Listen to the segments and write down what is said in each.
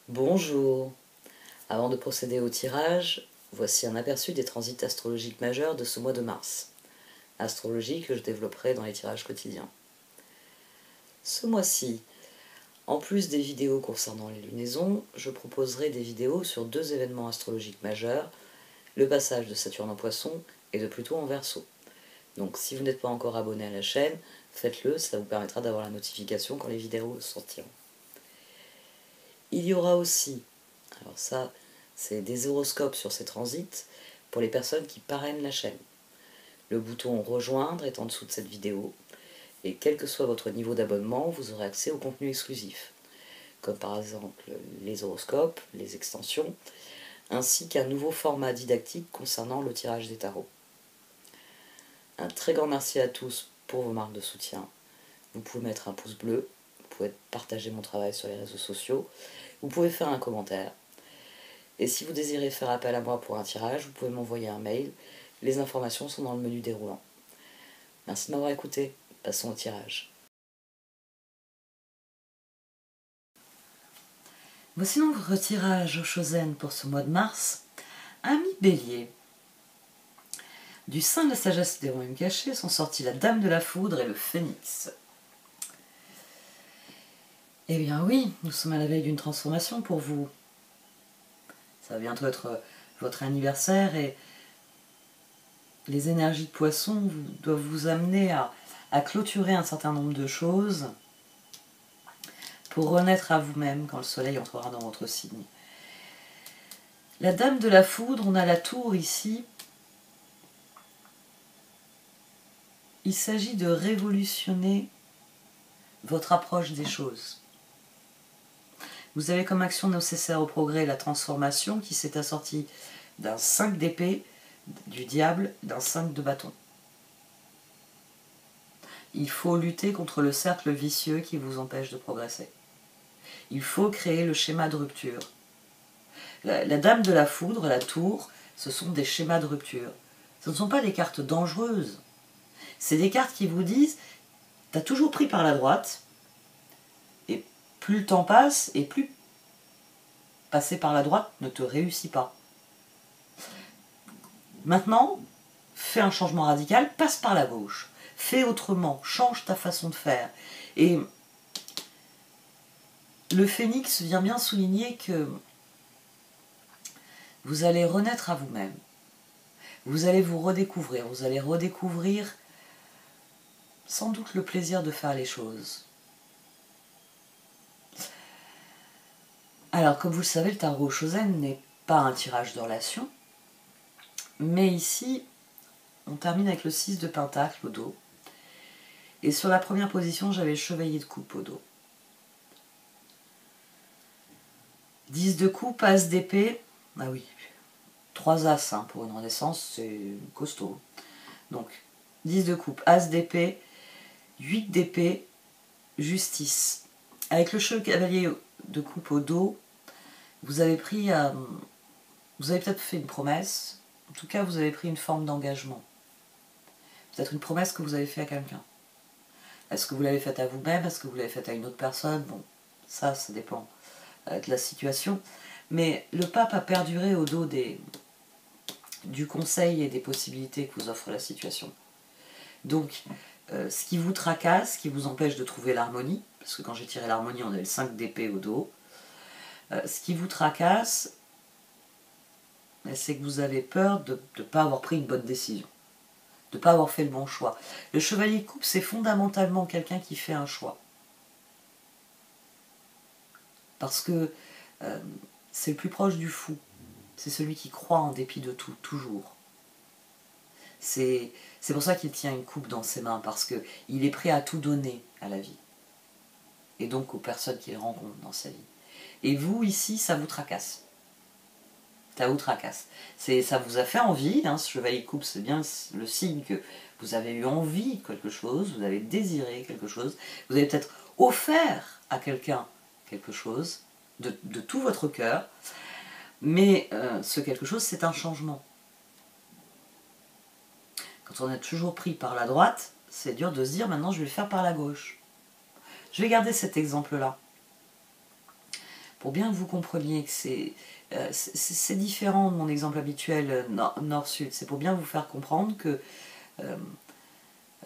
Bonjour. Avant de procéder au tirage, voici un aperçu des transits astrologiques majeurs de ce mois de mars. Astrologie que je développerai dans les tirages quotidiens. Ce mois-ci, en plus des vidéos concernant les lunaisons, je proposerai des vidéos sur deux événements astrologiques majeurs, le passage de Saturne en Poisson et de Pluton en Verseau. Donc si vous n'êtes pas encore abonné à la chaîne, faites-le, ça vous permettra d'avoir la notification quand les vidéos sortiront. Il y aura aussi, alors ça, c'est des horoscopes sur ces transits pour les personnes qui parrainent la chaîne. Le bouton rejoindre est en dessous de cette vidéo et quel que soit votre niveau d'abonnement, vous aurez accès au contenu exclusif, comme par exemple les horoscopes, les extensions, ainsi qu'un nouveau format didactique concernant le tirage des tarots. Un très grand merci à tous pour vos marques de soutien. Vous pouvez mettre un pouce bleu, vous pouvez partager mon travail sur les réseaux sociaux, vous pouvez faire un commentaire. Et si vous désirez faire appel à moi pour un tirage, vous pouvez m'envoyer un mail. Les informations sont dans le menu déroulant. Merci de m'avoir écouté. Passons au tirage. Voici donc votre tirage au Chosen pour ce mois de mars. Ami Bélier. Du sein de la sagesse des royaumes cachés sont sortis la Dame de la Foudre et le Phénix. Eh bien oui, nous sommes à la veille d'une transformation pour vous. Ça va bientôt être votre anniversaire et les énergies de poisson doivent vous amener à clôturer un certain nombre de choses pour renaître à vous-même quand le soleil entrera dans votre signe. La Dame de la Foudre, on a la tour ici. Il s'agit de révolutionner votre approche des choses. Vous avez comme action nécessaire au progrès la transformation qui s'est assortie d'un 5 d'épée, du diable, d'un 5 de bâton. Il faut lutter contre le cercle vicieux qui vous empêche de progresser. Il faut créer le schéma de rupture. La Dame de la Foudre, la tour, ce sont des schémas de rupture. Ce ne sont pas des cartes dangereuses. C'est des cartes qui vous disent « t'as toujours pris par la droite, et plus le temps passe, et plus passer par la droite ne te réussit pas. Maintenant, fais un changement radical, passe par la gauche. Fais autrement, change ta façon de faire. » Et le Phénix vient bien souligner que vous allez renaître à vous-même. Vous allez vous redécouvrir. Vous allez redécouvrir sans doute le plaisir de faire les choses. Alors, comme vous le savez, le tarot Chosen n'est pas un tirage de relation. Mais ici, on termine avec le 6 de Pentacle au dos. Et sur la première position, j'avais le Chevalier de Coupe au dos. 10 de coupe, As d'épée. Ah oui, 3 As hein, pour une renaissance, c'est costaud. Donc, 10 de coupe, As d'épée, 8 d'épée, Justice. Avec le Chevalier de Coupe au dos, vous avez pris... vous avez peut-être fait une promesse. En tout cas, vous avez pris une forme d'engagement. Peut-être une promesse que vous avez faite à quelqu'un. Est-ce que vous l'avez faite à vous-même? Est-ce que vous l'avez faite à une autre personne? Bon, ça dépend de la situation. Mais le pape a perduré au dos du conseil et des possibilités que vous offre la situation. Donc, ce qui vous tracasse, ce qui vous empêche de trouver l'harmonie, parce que quand j'ai tiré l'harmonie, on avait le 5 d'épée au dos, ce qui vous tracasse, c'est que vous avez peur de ne pas avoir pris une bonne décision, de ne pas avoir fait le bon choix. Le Chevalier de Coupe, c'est fondamentalement quelqu'un qui fait un choix. Parce que c'est le plus proche du fou. C'est celui qui croit en dépit de tout, toujours. C'est pour ça qu'il tient une coupe dans ses mains, parce qu'il est prêt à tout donner à la vie. Et donc aux personnes qu'il rencontre dans sa vie. Et vous, ici, ça vous tracasse. Ça vous tracasse. Ça vous a fait envie, hein, ce Chevalier de Coupe, c'est bien le signe que vous avez eu envie de quelque chose, vous avez désiré quelque chose, vous avez peut-être offert à quelqu'un quelque chose, de tout votre cœur, mais ce quelque chose, c'est un changement. Quand on est toujours pris par la droite, c'est dur de se dire, maintenant je vais le faire par la gauche. Je vais garder cet exemple-là. pour bien que vous compreniez que c'est différent de mon exemple habituel nord-sud. C'est pour bien vous faire comprendre que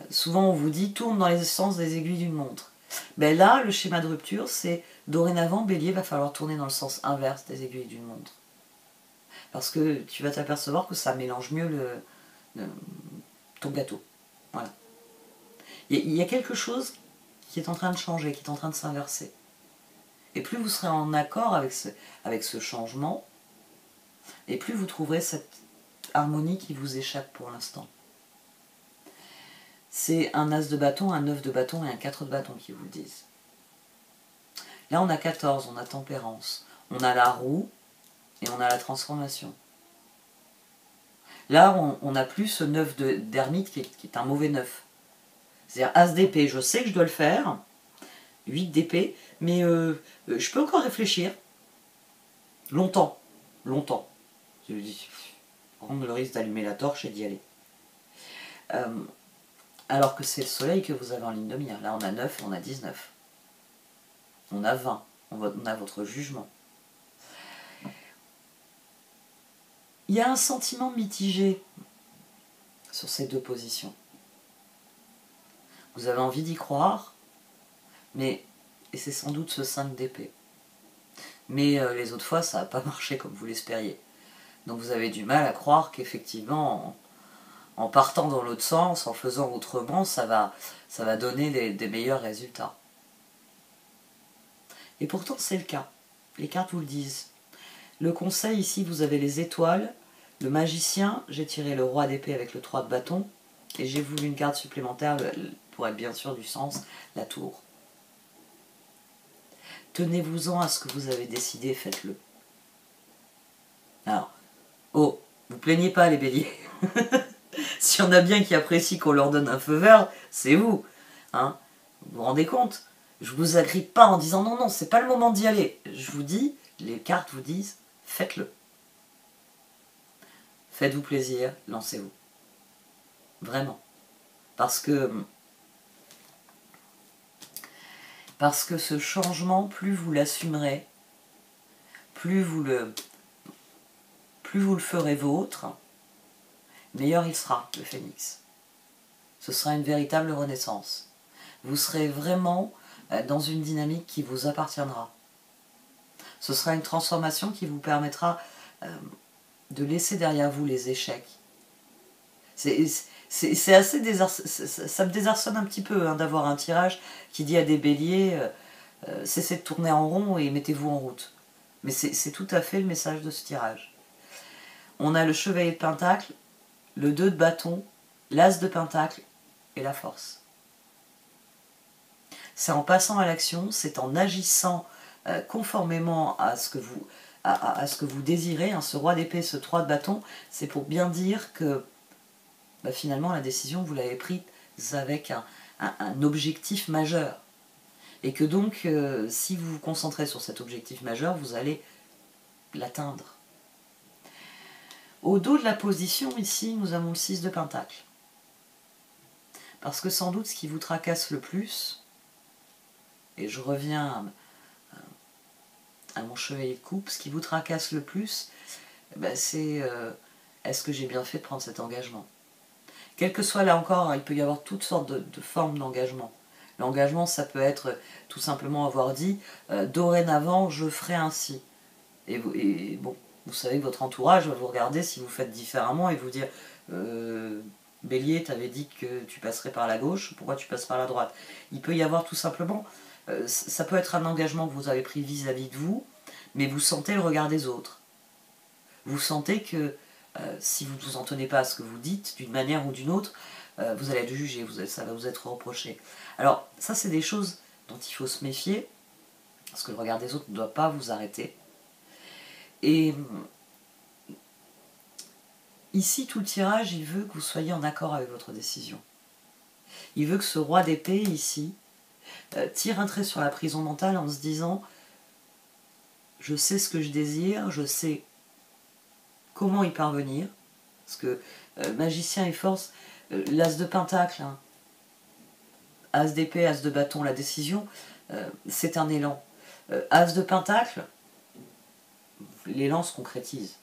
souvent on vous dit tourne dans les sens des aiguilles d'une montre. Ben là, le schéma de rupture, c'est dorénavant, Bélier, va falloir tourner dans le sens inverse des aiguilles d'une montre. Parce que tu vas t'apercevoir que ça mélange mieux ton gâteau. Voilà. Il y a quelque chose qui est en train de changer, qui est en train de s'inverser. Et plus vous serez en accord avec ce changement, et plus vous trouverez cette harmonie qui vous échappe pour l'instant. C'est un as de bâton, un 9 de bâton et un 4 de bâton qui vous le disent. Là on a 14, on a tempérance, on a la roue et on a la transformation. Là on n'a plus ce 9 d'ermite qui est un mauvais 9. C'est-à-dire as d'épée, je sais que je dois le faire, 8 d'épée, mais je peux encore réfléchir. Longtemps. Je me dis, prendre le risque d'allumer la torche et d'y aller. Alors que c'est le soleil que vous avez en ligne de mire. Là on a 9, on a 19. On a 20, on a votre jugement. Il y a un sentiment mitigé sur ces deux positions. Vous avez envie d'y croire, et c'est sans doute ce 5 d'épée. Mais les autres fois, ça n'a pas marché comme vous l'espériez. Donc vous avez du mal à croire qu'effectivement, en partant dans l'autre sens, en faisant autrement, ça va donner des meilleurs résultats. Et pourtant, c'est le cas. Les cartes vous le disent. Le conseil, ici, vous avez les étoiles. Le magicien, j'ai tiré le roi d'épée avec le 3 de bâton. Et j'ai voulu une carte supplémentaire, pour être bien sûr du sens, la tour. Tenez-vous-en à ce que vous avez décidé, faites-le. Alors, vous plaignez pas les béliers. S'il y en a bien qui apprécient qu'on leur donne un feu vert, c'est vous. Hein, vous vous rendez compte? Je vous agrippe pas en disant non, c'est pas le moment d'y aller. Je vous dis, les cartes vous disent, faites-le. Faites-vous plaisir, lancez-vous. Vraiment. Parce que ce changement, plus vous l'assumerez, plus vous le ferez vôtre, meilleur il sera, le phénix. Ce sera une véritable renaissance. Vous serez vraiment dans une dynamique qui vous appartiendra. Ce sera une transformation qui vous permettra de laisser derrière vous les échecs. C'est assez ça me désarçonne un petit peu d'avoir un tirage qui dit à des béliers cessez de tourner en rond et mettez-vous en route. Mais c'est tout à fait le message de ce tirage. On a le chevalier de pentacle, le 2 de bâton, l'as de pentacle et la force. C'est en passant à l'action, c'est en agissant conformément à ce que vous désirez, ce roi d'épée, ce 3 de bâton, c'est pour bien dire que finalement la décision vous l'avez prise avec un objectif majeur. Et que donc, si vous vous concentrez sur cet objectif majeur, vous allez l'atteindre. Au dos de la position, ici, nous avons le 6 de pentacle. Parce que sans doute, ce qui vous tracasse le plus, et je reviens à mon chevalier de coupe, ce qui vous tracasse le plus, c'est est-ce que j'ai bien fait de prendre cet engagement? Quel que soit, là encore, il peut y avoir toutes sortes de formes d'engagement. L'engagement, ça peut être tout simplement avoir dit dorénavant, je ferai ainsi. Et bon, vous savez que votre entourage va vous regarder si vous faites différemment et vous dire Bélier, t'avais dit que tu passerais par la gauche, pourquoi tu passes par la droite? Il peut y avoir tout simplement, ça peut être un engagement que vous avez pris vis-à-vis de vous, mais vous sentez le regard des autres. Vous sentez que si vous ne vous en tenez pas à ce que vous dites, d'une manière ou d'une autre, vous allez être jugé, ça va vous être reproché. Alors, ça c'est des choses dont il faut se méfier, parce que le regard des autres ne doit pas vous arrêter. Et ici, tout le tirage, il veut que vous soyez en accord avec votre décision. Il veut que ce roi d'épée, ici, tire un trait sur la prison mentale en se disant « Je sais ce que je désire, je sais comment y parvenir. » Parce que magicien et force, l'as de pentacle, as d'épée, as de bâton, la décision, c'est un élan. As de pentacle, l'élan se concrétise.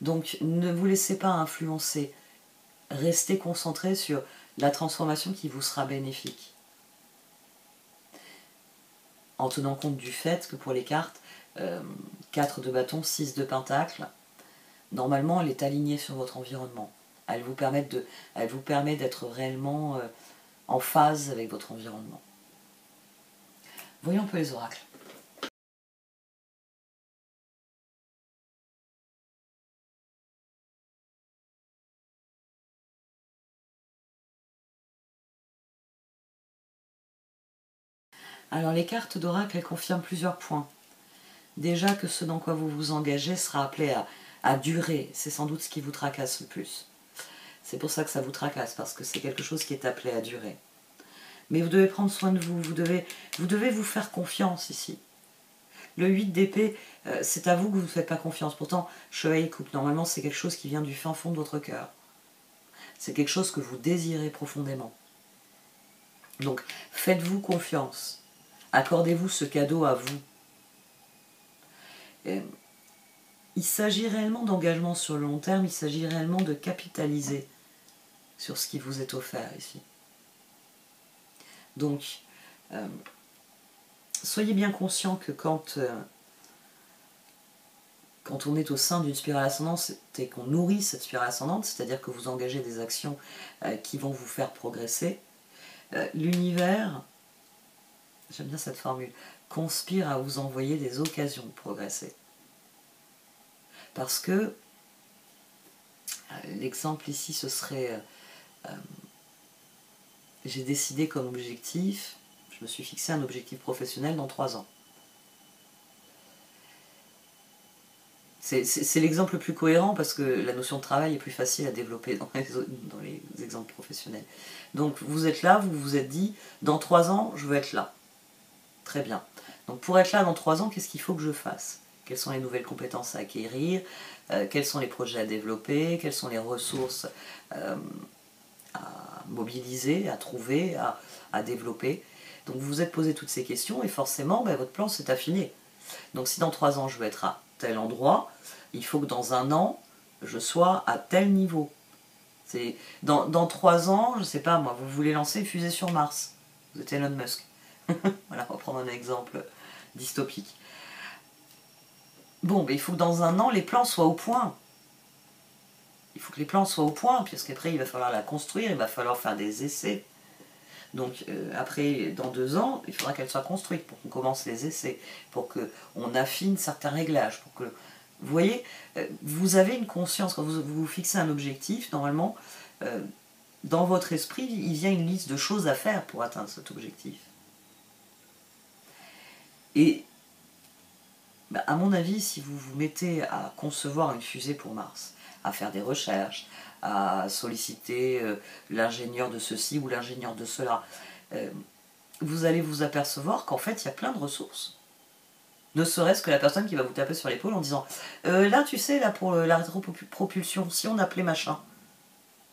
Donc ne vous laissez pas influencer, restez concentré sur la transformation qui vous sera bénéfique. En tenant compte du fait que pour les cartes, 4 de bâton, 6 de pentacle, normalement elle est alignée sur votre environnement. Elle vous permet d'être réellement en phase avec votre environnement. Voyons un peu les oracles. Alors les cartes d'oracle, elles confirment plusieurs points. Déjà que ce dans quoi vous vous engagez sera appelé à durer, c'est sans doute ce qui vous tracasse le plus. C'est pour ça que ça vous tracasse, parce que c'est quelque chose qui est appelé à durer. Mais vous devez prendre soin de vous, vous devez vous faire confiance ici. Le 8 d'épée, c'est à vous que vous ne faites pas confiance. Pourtant, chevalier coupe, normalement c'est quelque chose qui vient du fin fond de votre cœur. C'est quelque chose que vous désirez profondément. Donc, faites-vous confiance. Accordez-vous ce cadeau à vous. Il s'agit réellement d'engagement sur le long terme, il s'agit réellement de capitaliser sur ce qui vous est offert ici. Donc, soyez bien conscient que quand on est au sein d'une spirale ascendante et qu'on nourrit cette spirale ascendante, c'est-à-dire que vous engagez des actions qui vont vous faire progresser, l'univers, j'aime bien cette formule, conspire à vous envoyer des occasions de progresser. Parce que, l'exemple ici, ce serait, j'ai décidé comme objectif, je me suis fixé un objectif professionnel dans 3 ans. C'est l'exemple le plus cohérent parce que la notion de travail est plus facile à développer dans les exemples professionnels. Donc vous êtes là, vous vous êtes dit, dans 3 ans, je veux être là. Très bien. Donc pour être là dans 3 ans, qu'est-ce qu'il faut que je fasse? Quelles sont les nouvelles compétences à acquérir? Quels sont les projets à développer? Quelles sont les ressources à mobiliser, à trouver, à développer? Donc vous vous êtes posé toutes ces questions et forcément, votre plan s'est affiné. Donc si dans 3 ans, je veux être à tel endroit, il faut que dans 1 an, je sois à tel niveau. Dans 3 ans, je ne sais pas moi, vous voulez lancer une fusée sur Mars. Vous êtes Elon Musk. Voilà, on va prendre un exemple dystopique. Bon, il faut que dans 1 an, les plans soient au point. Il faut que les plans soient au point, puisqu'après, il va falloir la construire, il va falloir faire des essais. Donc après, dans 2 ans, il faudra qu'elle soit construite pour qu'on commence les essais, pour qu'on affine certains réglages. Pour que, vous voyez, vous avez une conscience, quand vous fixez un objectif, normalement, dans votre esprit, il vient une liste de choses à faire pour atteindre cet objectif. Et à mon avis, si vous vous mettez à concevoir une fusée pour Mars, à faire des recherches, à solliciter l'ingénieur de ceci ou l'ingénieur de cela, vous allez vous apercevoir qu'en fait, il y a plein de ressources. Ne serait-ce que la personne qui va vous taper sur l'épaule en disant « Là, tu sais, là, pour la rétropropulsion, si on appelait machin. »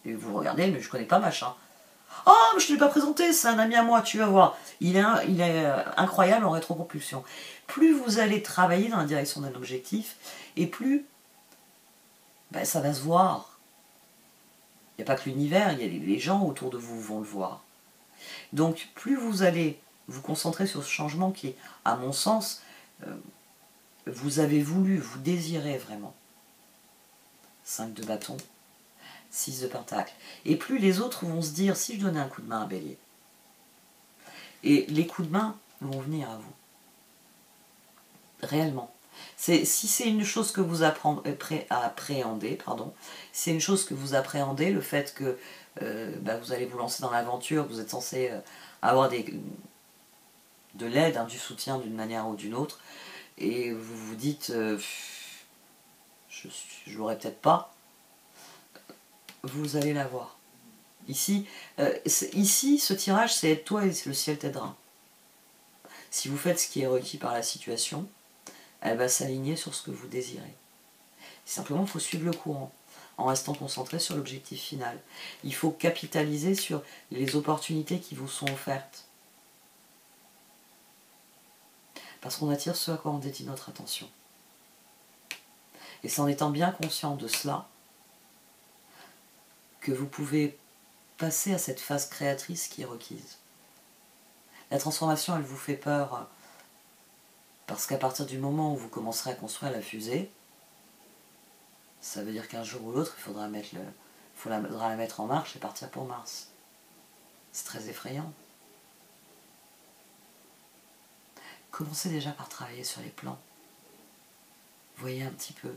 Et vous regardez, mais je connais pas machin. « Oh, mais je ne l'ai pas présenté, c'est un ami à moi, tu vas voir. Il est incroyable en rétropropulsion. » Plus vous allez travailler dans la direction d'un objectif, et plus ça va se voir. Il n'y a pas que l'univers, il y a les gens autour de vous vont le voir. Donc plus vous allez vous concentrer sur ce changement qui, à mon sens, vous avez voulu, vous désirez vraiment. 5 de bâton, 6 de pentacle. Et plus les autres vont se dire, si je donnais un coup de main à Bélier. Et les coups de main vont venir à vous. Réellement. Si c'est une chose que vous appréhendez, c'est une chose que vous appréhendez, le fait que vous allez vous lancer dans l'aventure, vous êtes censé avoir de l'aide, du soutien d'une manière ou d'une autre, et vous vous dites je l'aurai peut-être pas, vous allez l'avoir. Ici, ce tirage, c'est aide-toi et le ciel t'aidera. Si vous faites ce qui est requis par la situation, elle va s'aligner sur ce que vous désirez. Simplement, il faut suivre le courant, en restant concentré sur l'objectif final. Il faut capitaliser sur les opportunités qui vous sont offertes. Parce qu'on attire ce à quoi on dédie notre attention. Et c'est en étant bien conscient de cela que vous pouvez passer à cette phase créatrice qui est requise. La transformation, elle vous fait peur parce qu'à partir du moment où vous commencerez à construire la fusée, ça veut dire qu'un jour ou l'autre, il faudra la mettre en marche et partir pour Mars. C'est très effrayant. Commencez déjà par travailler sur les plans. Voyez un petit peu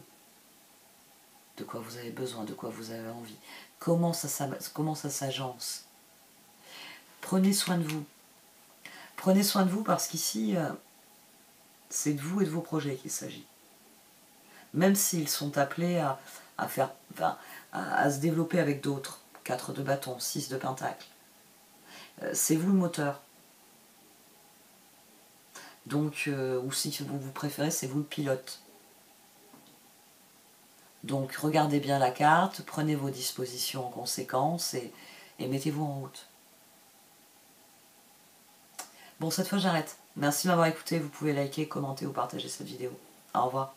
de quoi vous avez besoin, de quoi vous avez envie. Comment ça s'agence. Prenez soin de vous. Prenez soin de vous parce qu'ici, c'est de vous et de vos projets qu'il s'agit. Même s'ils sont appelés à se développer avec d'autres. 4 de bâton, 6 de pentacle. C'est vous le moteur. Donc, ou si vous préférez, c'est vous le pilote. Donc, regardez bien la carte, prenez vos dispositions en conséquence et mettez-vous en route. Bon, cette fois, j'arrête. Merci de m'avoir écouté. Vous pouvez liker, commenter ou partager cette vidéo. Au revoir.